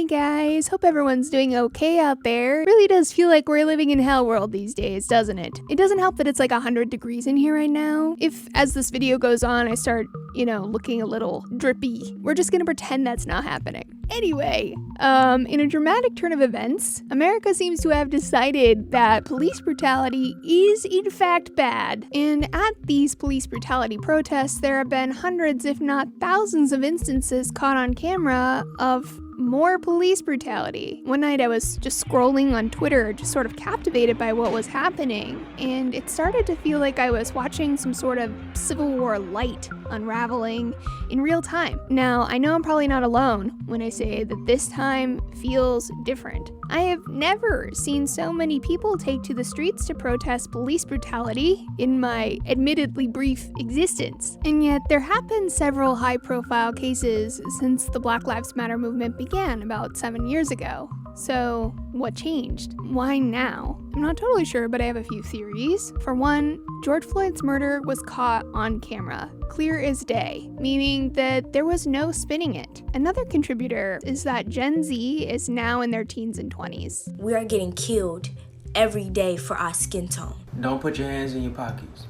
Hi guys, hope everyone's doing okay out there. It really does feel like we're living in hell world these days, doesn't it? It doesn't help that it's like 100 degrees in here right now. If, as this video goes on, I start, looking a little drippy, we're just gonna pretend that's not happening. Anyway, in a dramatic turn of events, America seems to have decided that police brutality is in fact bad. And at these police brutality protests, there have been hundreds, if not thousands of instances caught on camera of more police brutality. One night I was just scrolling on Twitter, just sort of captivated by what was happening, and it started to feel like I was watching some sort of Civil War light unraveling in real time. Now, I know I'm probably not alone when I say that this time feels different. I have never seen so many people take to the streets to protest police brutality in my admittedly brief existence. And yet, there have been several high-profile cases since the Black Lives Matter movement began about 7 years ago. So, what changed? Why now? I'm not totally sure, but I have a few theories. For one, George Floyd's murder was caught on camera, clear as day, meaning that there was no spinning it. Another contributor is that Gen Z is now in their teens and 20s. We are getting killed every day for our skin tone. Don't put your hands in your pockets.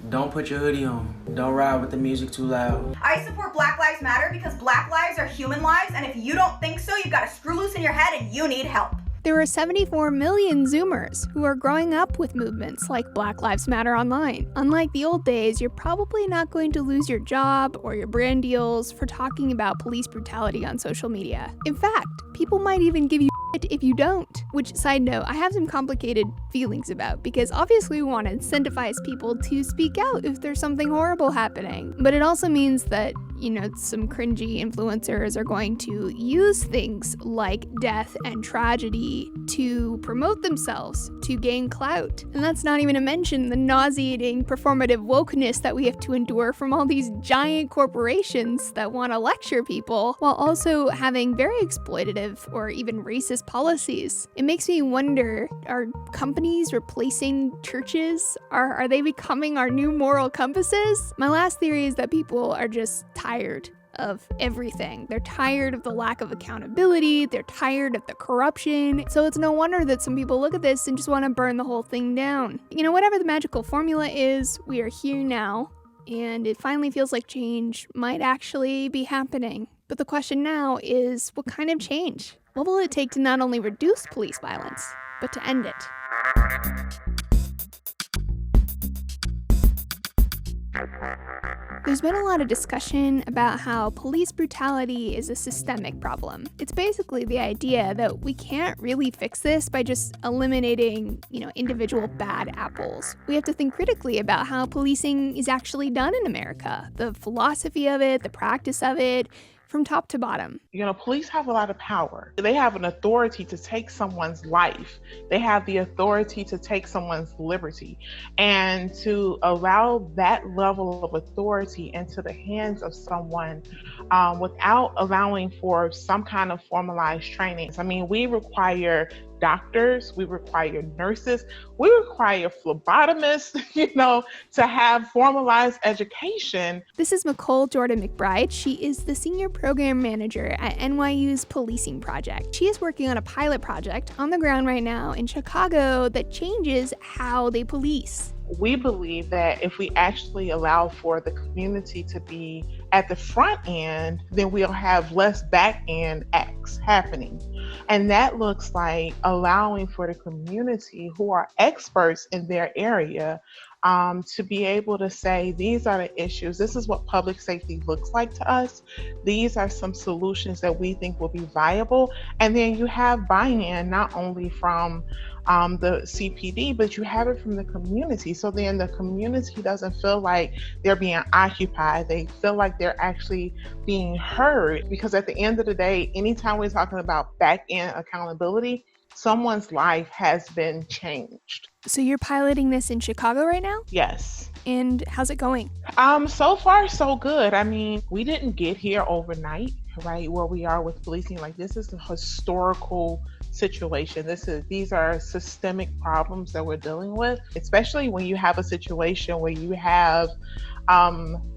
Don't put your hoodie on. Don't ride with the music too loud. I support Black Lives Matter because Black lives are human lives, and if you don't think so, you've got a screw loose in your head and you need help. There are 74 million Zoomers who are growing up with movements like Black Lives Matter online. Unlike the old days, you're probably not going to lose your job or your brand deals for talking about police brutality on social media. In fact, people might even give you shit if you don't. Which, side note, I have some complicated feelings about, because obviously we want to incentivize people to speak out if there's something horrible happening. But it also means that, some cringy influencers are going to use things like death and tragedy to promote themselves, to gain clout. And that's not even to mention the nauseating performative wokeness that we have to endure from all these giant corporations that want to lecture people, while also having very exploitative or even racist policies. It makes me wonder, are companies replacing churches? Are they becoming our new moral compasses? My last theory is that people are just tired of everything. They're tired of the lack of accountability. They're tired of the corruption. So it's no wonder that some people look at this and just want to burn the whole thing down. Whatever the magical formula is, we are here now, and it finally feels like change might actually be happening. But the question now is, what kind of change? What will it take to not only reduce police violence, but to end it? There's been a lot of discussion about how police brutality is a systemic problem. It's basically the idea that we can't really fix this by just eliminating, individual bad apples. We have to think critically about how policing is actually done in America, the philosophy of it, the practice of it, from top to bottom. Police have a lot of power. They have an authority to take someone's life. They have the authority to take someone's liberty. And to allow that level of authority into the hands of someone without allowing for some kind of formalized training. We require doctors, we require nurses, we require phlebotomists, to have formalized education. This is Nicole Jordan McBride. She is the senior program manager at NYU's Policing Project. She is working on a pilot project on the ground right now in Chicago that changes how they police. We believe that if we actually allow for the community to be at the front end, then we'll have less back end acts happening. And that looks like allowing for the community who are experts in their area to be able to say, these are the issues. This is what public safety looks like to us. These are some solutions that we think will be viable. And then you have buy-in not only from the CPD, but you have it from the community. So then the community doesn't feel like they're being occupied. They feel like they're actually being heard, because at the end of the day, anytime we're talking about back-end accountability, someone's life has been changed. So you're piloting this in Chicago right now? Yes. And how's it going? So far, so good. We didn't get here overnight, right? Where we are with policing. This is a historical situation. These are systemic problems that we're dealing with, especially when you have a situation where you have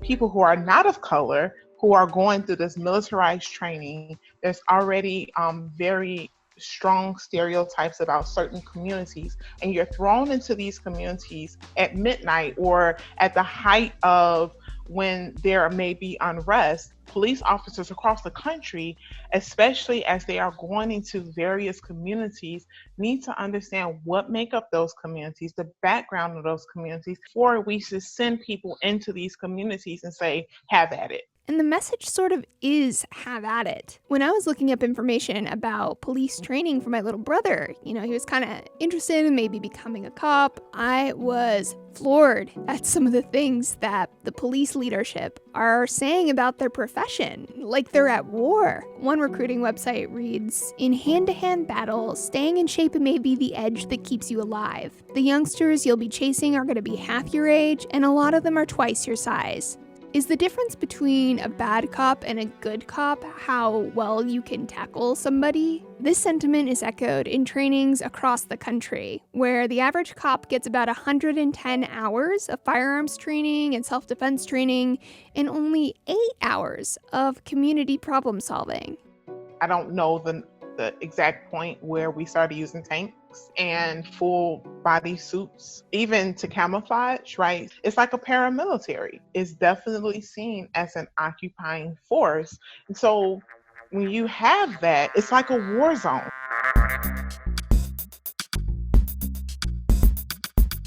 people who are not of color who are going through this militarized training. There's already very strong stereotypes about certain communities, and you're thrown into these communities at midnight or at the height of when there may be unrest. Police officers across the country, especially as they are going into various communities, need to understand what make up those communities, the background of those communities, before we should send people into these communities and say, have at it. And the message sort of is have at it. When I was looking up information about police training for my little brother, he was kind of interested in maybe becoming a cop. I was floored at some of the things that the police leadership are saying about their profession, like they're at war. One recruiting website reads, "In hand-to-hand battle, staying in shape may be the edge that keeps you alive. The youngsters you'll be chasing are going to be half your age, and a lot of them are twice your size." Is the difference between a bad cop and a good cop how well you can tackle somebody? This sentiment is echoed in trainings across the country, where the average cop gets about 110 hours of firearms training and self-defense training and only 8 hours of community problem solving. I don't know the exact point where we started using tanks and full body suits, even to camouflage, right? It's like a paramilitary. It's definitely seen as an occupying force. And so when you have that, it's like a war zone.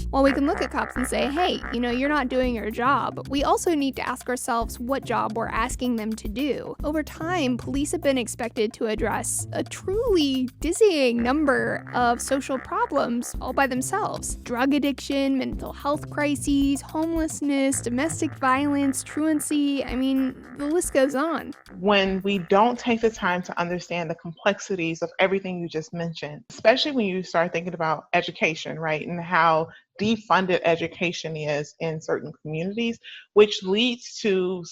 While we can look at cops and say, hey, you're not doing your job, we also need to ask ourselves what job we're asking them to do. Over time, police have been expected to address a truly dizzying number of social problems all by themselves. Drug addiction, mental health crises, homelessness, domestic violence, truancy, the list goes on. When we don't take the time to understand the complexities of everything you just mentioned, especially when you start thinking about education, right, and how defunded education is in certain communities, which leads to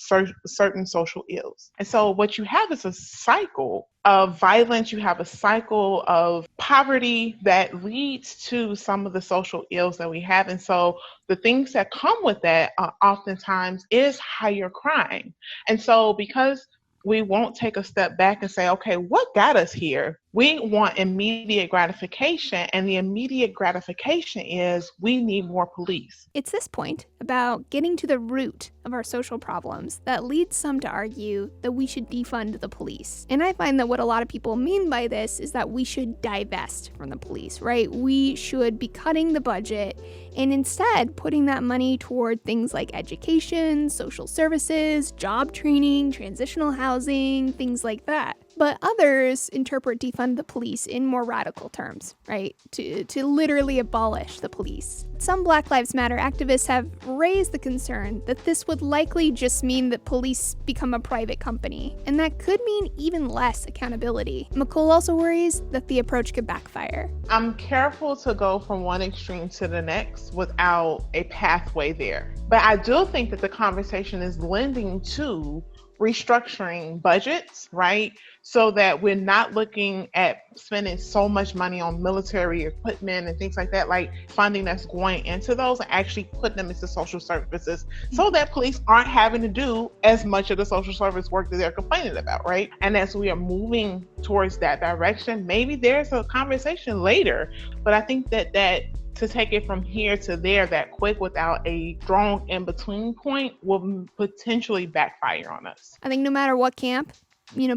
certain social ills. And so what you have is a cycle of violence, you have a cycle of poverty that leads to some of the social ills that we have. And so the things that come with that oftentimes is higher crime. And so because we won't take a step back and say, okay, what got us here? We want immediate gratification, and the immediate gratification is we need more police. It's this point about getting to the root of our social problems that leads some to argue that we should defund the police. And I find that what a lot of people mean by this is that we should divest from the police, right? We should be cutting the budget and instead putting that money toward things like education, social services, job training, transitional housing, things like that. But others interpret defund the police in more radical terms, right? To literally abolish the police. Some Black Lives Matter activists have raised the concern that this would likely just mean that police become a private company, and that could mean even less accountability. McCool also worries that the approach could backfire. I'm careful to go from one extreme to the next without a pathway there. But I do think that the conversation is lending to restructuring budgets, right? So that we're not looking at spending so much money on military equipment and things like that, like funding that's going into those, and actually putting them into social services so that police aren't having to do as much of the social service work that they're complaining about, right? And as we are moving towards that direction, maybe there's a conversation later, but I think that to take it from here to there that quick without a strong in-between point will potentially backfire on us. I think no matter what camp,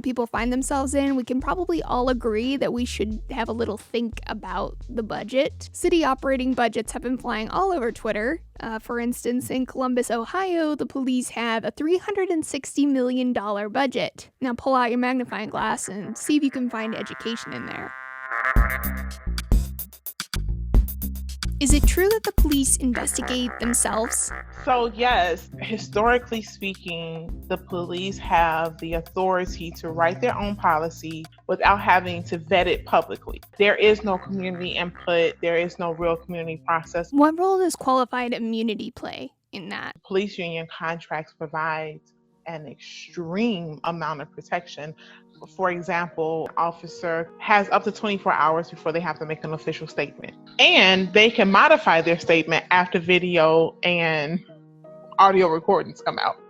people find themselves in, we can probably all agree that we should have a little think about the budget. City operating budgets have been flying all over Twitter. For instance, in Columbus, Ohio, the police have a $360 million budget. Now pull out your magnifying glass and see if you can find education in there. Is it true that the police investigate themselves? So yes, historically speaking, the police have the authority to write their own policy without having to vet it publicly. There is no community input. There is no real community process. What role does qualified immunity play in that? Police union contracts provide an extreme amount of protection. For example, officer has up to 24 hours before they have to make an official statement. And they can modify their statement after video and audio recordings come out.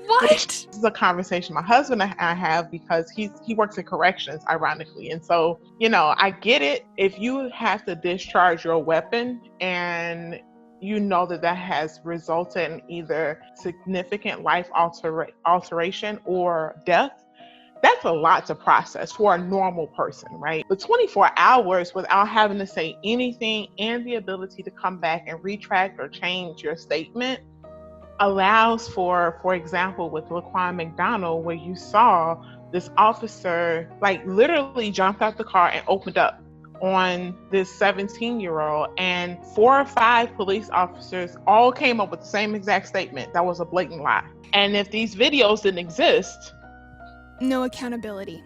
What? This is a conversation my husband and I have because he works in corrections, ironically. And so, I get it. If you have to discharge your weapon and you know that has resulted in either significant life alteration or death, that's a lot to process for a normal person, right? But 24 hours without having to say anything and the ability to come back and retract or change your statement allows for example, with Laquan McDonald, where you saw this officer literally jumped out the car and opened up on this 17-year-old, and 4 or 5 police officers all came up with the same exact statement. That was a blatant lie. And if these videos didn't exist, no accountability.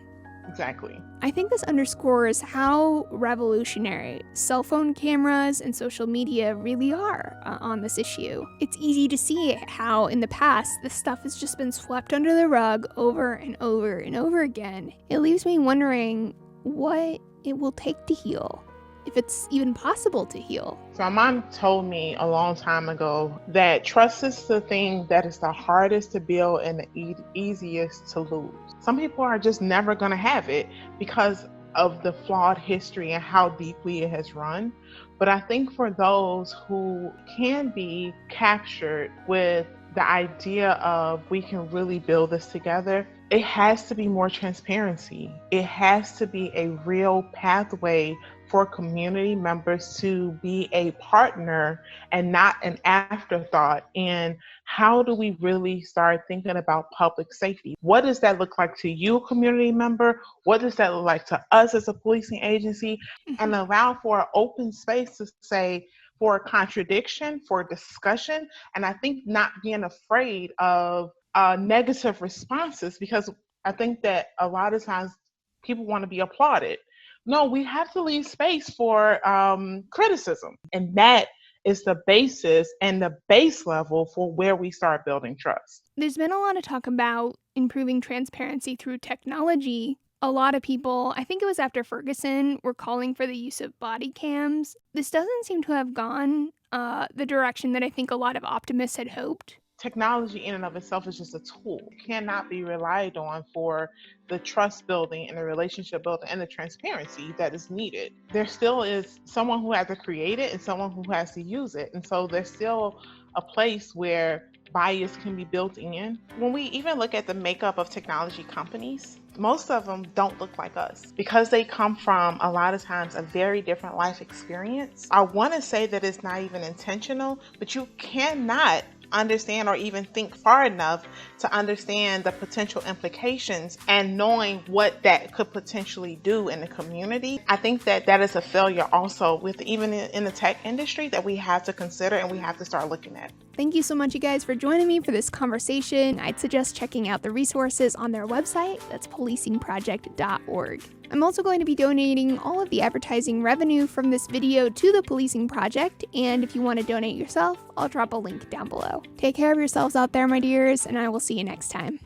Exactly. I think this underscores how revolutionary cell phone cameras and social media really are on this issue. It's easy to see how in the past this stuff has just been swept under the rug over and over and over again. It leaves me wondering what it will take to heal, if it's even possible to heal. So my mom told me a long time ago that trust is the thing that is the hardest to build and the easiest to lose. Some people are just never going to have it because of the flawed history and how deeply it has run. But I think for those who can be captured with the idea of we can really build this together, it has to be more transparency. It has to be a real pathway for community members to be a partner and not an afterthought. And how do we really start thinking about public safety? What does that look like to you, community member? What does that look like to us as a policing agency? And allow for an open space to say, for contradiction, for discussion. And I think not being afraid of negative responses, because I think that a lot of times people want to be applauded. No, we have to leave space for criticism. And that is the basis and the base level for where we start building trust. There's been a lot of talk about improving transparency through technology. A lot of people, I think it was after Ferguson, were calling for the use of body cams. This doesn't seem to have gone the direction that I think a lot of optimists had hoped. Technology in and of itself is just a tool. It cannot be relied on for the trust building and the relationship building and the transparency that is needed. There still is someone who has to create it and someone who has to use it. And so there's still a place where bias can be built in. When we even look at the makeup of technology companies, most of them don't look like us because they come from a lot of times a very different life experience. I want to say that it's not even intentional, but you cannot understand or even think far enough to understand the potential implications and knowing what that could potentially do in the community. I think that is a failure also with even in the tech industry that we have to consider and we have to start looking at. Thank you so much, you guys, for joining me for this conversation. I'd suggest checking out the resources on their website. That's policingproject.org. I'm also going to be donating all of the advertising revenue from this video to the Policing Project, and if you want to donate yourself, I'll drop a link down below. Take care of yourselves out there, my dears, and I will see you next time.